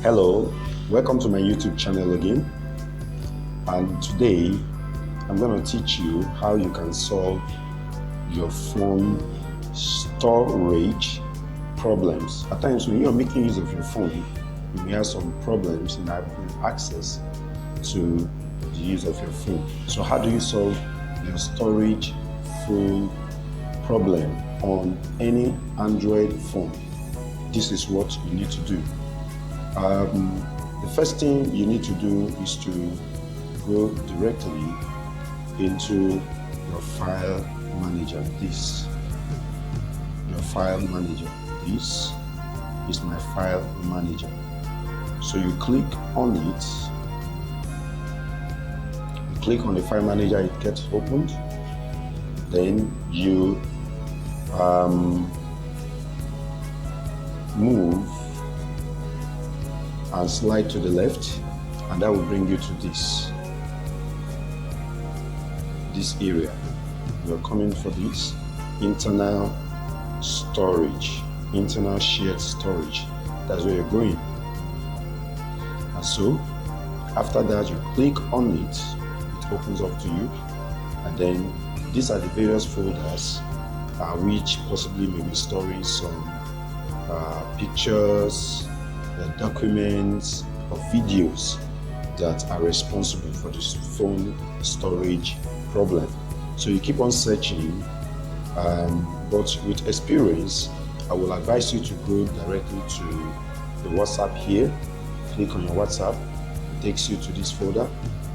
Hello, welcome to my YouTube channel again, and today I'm going to teach you how you can solve your phone storage problems. At times when you're making use of your phone, you may have some problems in having access to the use of your phone. So how do you solve your storage full problem on any Android phone? This is what you need to do. The first thing you need to do is to go directly into your file manager. This is my file manager. So you click on it, you click on the file manager, it gets opened. Then you move and slide to the left, and that will bring you to this area. You're coming for this internal storage, internal shared storage. That's where you're going. And so after that, you click on it, it opens up to you, and then these are the various folders which possibly may be storing some pictures, documents or videos that are responsible for this phone storage problem. So you keep on searching, but with experience, I will advise you to go directly to the WhatsApp here. Click on your WhatsApp, it takes you to this folder.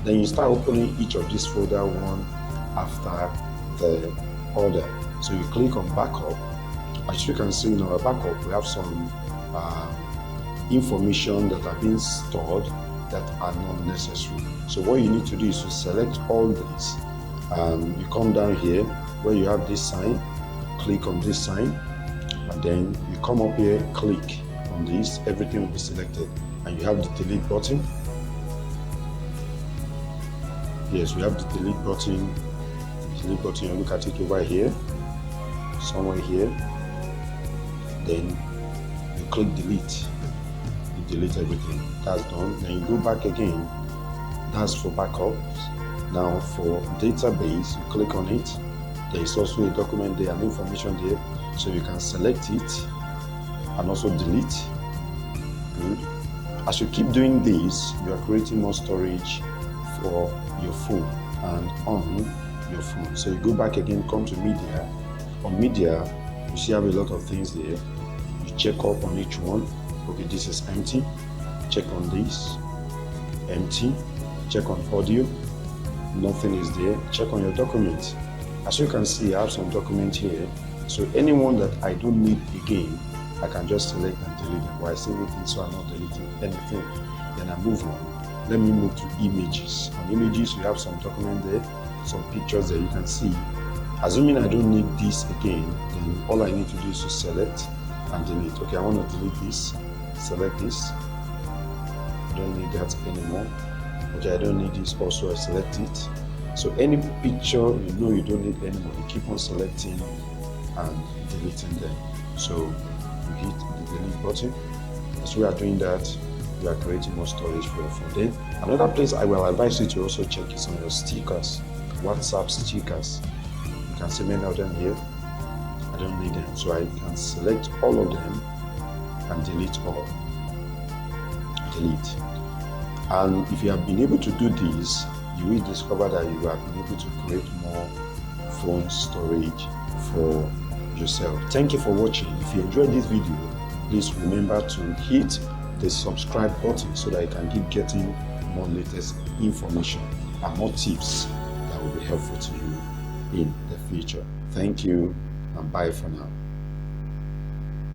Then you start opening each of these folder one after the other. So you click on backup. As you can see in our backup, we have some information that are being stored that are not necessary. So what you need to do is to select all these. You come down here where you have this sign, click on this sign, and then you come up here, click on this, everything will be selected, and you have the delete button. Yes, we have the delete button. You look at it over here, somewhere here. Then you click delete. You delete everything. That's done. Then you go back again. That's for backups. Now for database, you click on it. There is also a document there and information there, so you can select it and also delete. Good. As you keep doing this, you are creating more storage for your phone and on your phone. So you go back again, come to media. On media, you see have a lot of things there. You check up on each one. Okay, this is empty. Check on this, empty. Check on audio, nothing is there. Check on your document. As you can see, I have some document here. So anyone that I don't need again, I can just select and delete them. While saving things, so I'm not deleting anything. Then I move on. Let me move to images. On images, we have some document there, some pictures there. You can see. Assuming I don't need this again, then all I need to do is to select and delete. Okay, I want to delete this. Select this. I don't need that anymore. Okay, I don't need this also. I select it. So any picture you know you don't need anymore, you keep on selecting and deleting them. So you hit the delete button. As we are doing that, you are creating more storage for your phone. Then another place I will advise you to also check is on your stickers, WhatsApp stickers. You can see many of them here. I don't need them, so I can select all of them and delete all. Delete. And if you have been able to do this, you will discover that you have been able to create more phone storage for yourself. Thank you for watching. If you enjoyed this video, please remember to hit the subscribe button so that you can keep getting more latest information and more tips that will be helpful to you in the future. Thank you and bye for now.